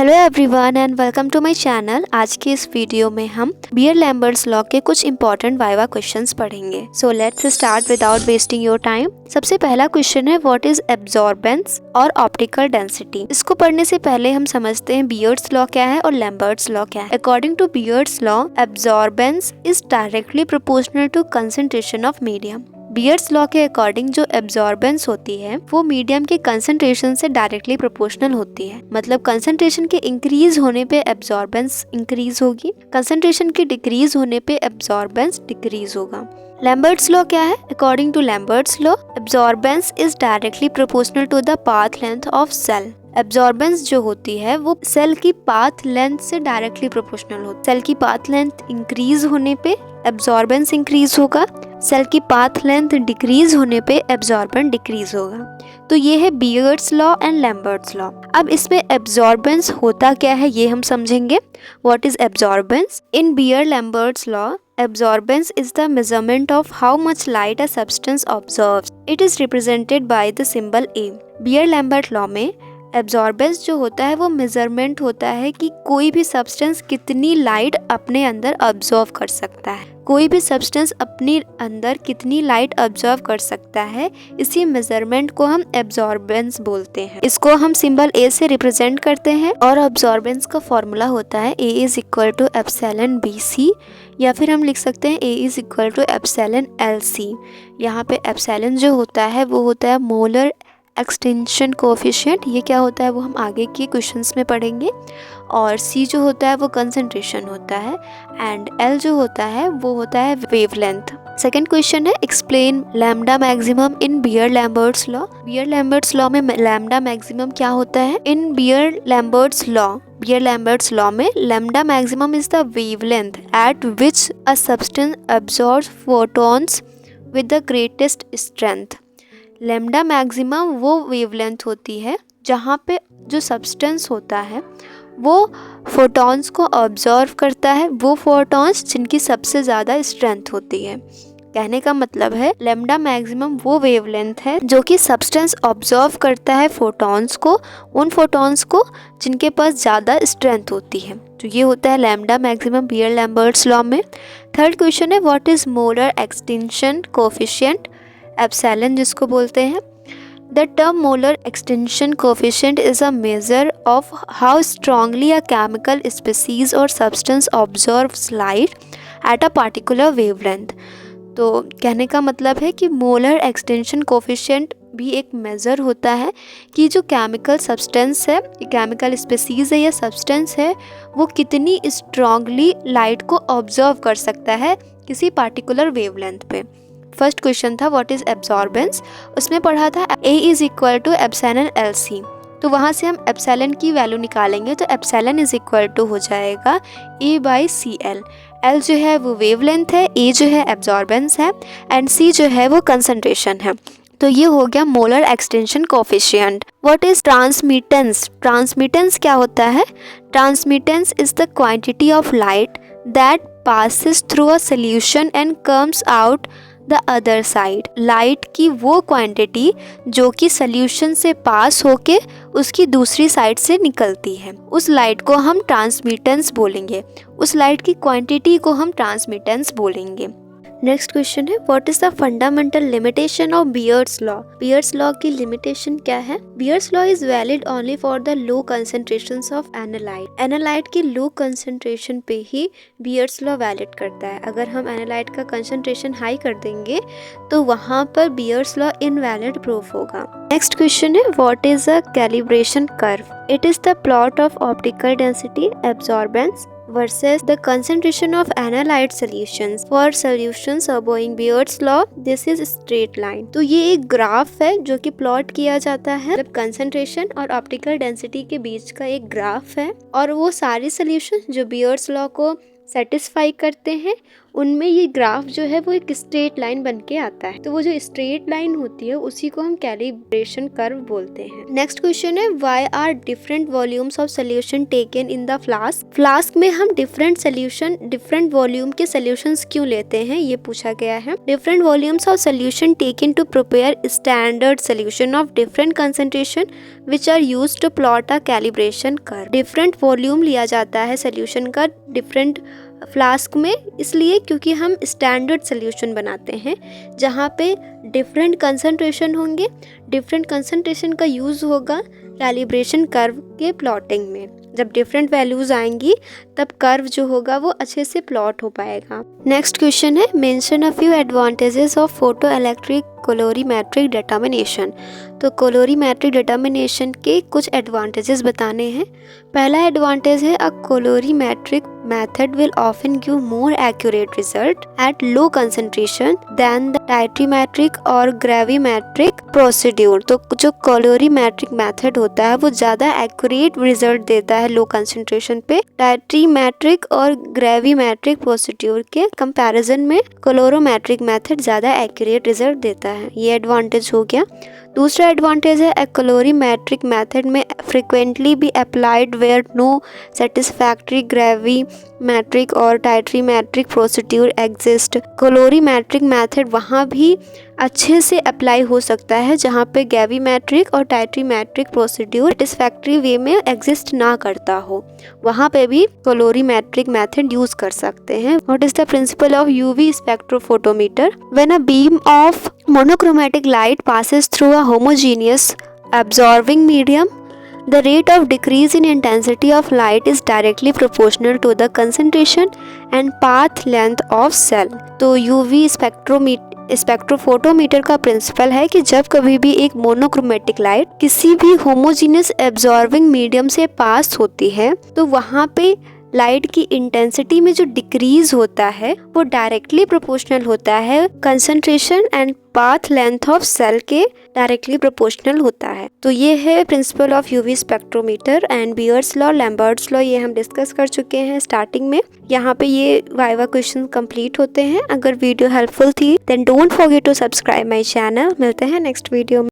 Hello everyone and welcome to my channel. आज के इस वीडियो में हम बीयर-लैम्बर्ट्स लॉ के कुछ इंपॉर्टेंट वाइवा क्वेश्चंस पढ़ेंगे। So let's start without wasting your time. सबसे पहला क्वेश्चन है व्हाट इज एब्जॉर्बेंस और ऑप्टिकल डेंसिटी। इसको पढ़ने से पहले हम समझते हैं बीयर्स लॉ क्या है और लैम्बर्ट्स लॉ क्या है। According to Beer's law, absorbance is directly proportional to concentration of medium. Beer's law के अकॉर्डिंग जो एब्जॉर्बेंस होती है वो मीडियम के कंसंट्रेशन से डायरेक्टली प्रोपोर्शनल होती है। मतलब कंसंट्रेशन के इंक्रीज होने पे एब्जॉर्बेंस इंक्रीज होगी, कंसंट्रेशन के डिक्रीज होने पे एब्जॉर्बेंस डिक्रीज होगा। लैम्बर्ट्स लॉ क्या है? According to Lambert's law, absorbance is directly proportional to the path length of cell. Absorbance जो होती है वो सेल की पाथ लेंथ से डायरेक्टली प्रोपोर्शनल होती है। सेल की पाथ लेंथ इंक्रीज होने पे एब्जॉर्बेंस इंक्रीज होगा, सेल की पाथ लेंथ डिक्रीज होने पे एब्जॉर्बेंस डिक्रीज होगा। तो ये है Beer's law and Lambert's law. अब इसमें एब्जॉर्बेंस होता क्या है ये हम समझेंगे। What is absorbance? In Beer Lambert's law, absorbance is the measurement of how much light a substance absorbs. It is represented by the symbol A. Beer-Lambert law में absorbance जो होता है वो मेजरमेंट होता है कि कोई भी सब्सटेंस कितनी लाइट अपने अंदर ऑब्जर्व कर सकता है। कोई भी सब्सटेंस अपने अंदर कितनी लाइट ऑब्जर्व कर सकता है, इसी मेजरमेंट को हम एब्जॉर्बेंस बोलते हैं। इसको हम सिंबल ए से रिप्रेजेंट करते हैं और एब्जॉर्बेंस का फॉर्मूला होता है A is equal to epsilon BC, या फिर हम लिख सकते हैं A is equal to epsilon LC। यहाँ पे एप्सिलॉन जो होता है वो होता है मोलर एक्सटेंशन कोएफिशिएंट, ये क्या होता है वो हम आगे के क्वेश्चंस में पढ़ेंगे। और C जो होता है वो कंसंट्रेशन होता है एंड L जो होता है वो होता है वेवलेंथ। सेकंड क्वेश्चन है explain lambda maximum in Beer Lambert's law. Beer-Lambert's law में लैम्डा मैक्सिमम क्या होता है? इन बीयर-लैम्बर्ट्स लॉ में lambda maximum is the wavelength eight which a substance absorbs photons with the greatest strength. Lambda maximum वो wavelength होती है जहाँ पे जो सब्सटेंस होता है वो फोटॉन्स को ऑब्जर्व करता है, वो फोटॉन्स जिनकी सबसे ज़्यादा स्ट्रेंथ होती है। कहने का मतलब है लैम्डा मैक्सिमम वो वेवलेंथ है जो कि सब्सटेंस ऑब्जर्व करता है फोटॉन्स को, उन फोटॉन्स को जिनके पास ज़्यादा स्ट्रेंथ होती है। तो ये होता है लैम्डा मैक्सिमम बीयर-लैम्बर्ट्स लॉ में। थर्ड क्वेश्चन है what is molar extension coefficient, epsilon जिसको बोलते हैं। The term molar extension coefficient is a measure of how strongly a chemical species or substance absorbs light at a particular wavelength. तो कहने का मतलब है कि मोलर एक्सटेंशन कोफिशिएंट भी एक मेज़र होता है कि जो केमिकल सब्सटेंस है, केमिकल स्पीसीज़ है या सब्सटेंस है, वो कितनी स्ट्रांगली लाइट को ऑब्जर्व कर सकता है किसी पार्टिकुलर वेवलेंथ पे। फर्स्ट क्वेश्चन था व्हाट इज एब्जॉर्बेंस, उसमें पढ़ा था A is equal to epsilon LC। तो वहाँ से हम एप्सिलॉन की वैल्यू निकालेंगे तो एप्सिलॉन इज इक्वल टू हो जाएगा A/CL। L जो है वो वेवलेंथ है, A जो है एब्जॉर्बेंस है एंड C जो है वो कंसंट्रेशन है। तो ये हो गया molar extension coefficient. What is transmittance? Transmittance क्या होता है? Transmittance is the quantity of light that passes through a solution and comes out the other side. Light की वो क्वांटिटी जो कि सोल्यूशन से पास होके उसकी दूसरी साइड से निकलती है, उस लाइट को हम ट्रांसमिटेंस बोलेंगे, उस लाइट की क्वांटिटी को हम ट्रांसमिटेंस बोलेंगे। नेक्स्ट क्वेश्चन है what is the fundamental limitation of Beer's law. Beer's law की लिमिटेशन क्या है? Beer's law is valid only for the low concentrations of analyte. Analyte की लो कंसंट्रेशन पे ही बीयर्स लॉ वैलिड करता है। अगर हम एनालाइट का कंसंट्रेशन हाई कर देंगे तो वहाँ पर बीयर्स लॉ इनवैलिड प्रूफ होगा। नेक्स्ट क्वेश्चन है what is a calibration curve. It is the plot of optical density, absorbance versus the concentration of analyte solutions. For solutions obeying Beer's law, this is straight line. तो ये एक graph है जो कि plot किया जाता है, मतलब कंसंट्रेशन और ऑप्टिकल डेंसिटी के बीच का एक ग्राफ है और वो सारी सॉल्यूशन जो Beer's law को सेटिस्फाई करते हैं उनमें ये ग्राफ जो है वो एक स्ट्रेट लाइन बन के आता है। तो वो जो स्ट्रेट लाइन होती है उसी को हम कैलिब्रेशन कर्व बोलते हैं। नेक्स्ट क्वेश्चन है why are different volumes of solution taken in the flask. Flask में हम डिफरेंट वॉल्यूम के सोल्यूशंस क्यों लेते हैं, ये पूछा गया है। Different volumes of solution taken to prepare standard solution of different concentration which are used to plot a calibration curve. Different volume लिया जाता है सोल्यूशन का डिफरेंट फ्लास्क में, इसलिए क्योंकि हम स्टैंडर्ड सोल्यूशन बनाते हैं जहाँ पे डिफरेंट कंसंट्रेशन होंगे। डिफरेंट कंसंट्रेशन का यूज़ होगा कैलिब्रेशन कर्व के प्लॉटिंग में। जब डिफरेंट वैल्यूज आएंगी तब कर्व जो होगा वो अच्छे से प्लॉट हो पाएगा। नेक्स्ट क्वेश्चन है mention a few advantages of photoelectric colorimetric determination. तो कोलोरीमेट्रिक डिटर्मिनेशन के कुछ एडवांटेजेस बताने हैं। पहला एडवांटेज है अ कोलोरीमेट्रिक method will often give more accurate result at low concentration than the titrimetric और gravimetric procedure। तो जो colorimetric method होता है वो ज़्यादा accurate result देता है लो concentration पे titrimetric और gravimetric procedure के comparison में colorimetric method ज़्यादा accurate result देता है। ये advantage हो गया। दूसरा एडवांटेज है a colorimetric method में frequently be applied where no satisfactory gravimetric और titrimetric procedure exist। colorimetric method वहाँ भी अच्छे से अप्लाई हो सकता है जहाँ पे gravimetric और titrimetric procedure satisfactory वे में एग्जिस्ट ना करता हो, वहाँ पे भी colorimetric method यूज कर सकते हैं। What is the principle of UV spectrophotometer? When a beam of monochromatic light passes through a homogeneous absorbing medium, the rate of decrease in intensity of light is directly proportional to the concentration and path length of cell। तो UV spectrophotometer का principal है कि जब कभी भी एक monochromatic light किसी भी होमोजीनियस एब्जॉर्बिंग मीडियम से पास होती है तो वहाँ पे लाइट की इंटेंसिटी में जो डिक्रीज होता है वो डायरेक्टली प्रोपोर्शनल होता है concentration and path length of cell के डायरेक्टली प्रोपोर्शनल होता है। तो ये है principle of UV spectrometer and Beer's law, Lambert's law, ये हम डिस्कस कर चुके हैं स्टार्टिंग में। यहाँ पे ये वाइवा क्वेश्चन कंप्लीट होते हैं। अगर वीडियो हेल्पफुल थी then don't forget to subscribe my channel. मिलते हैं नेक्स्ट वीडियो में।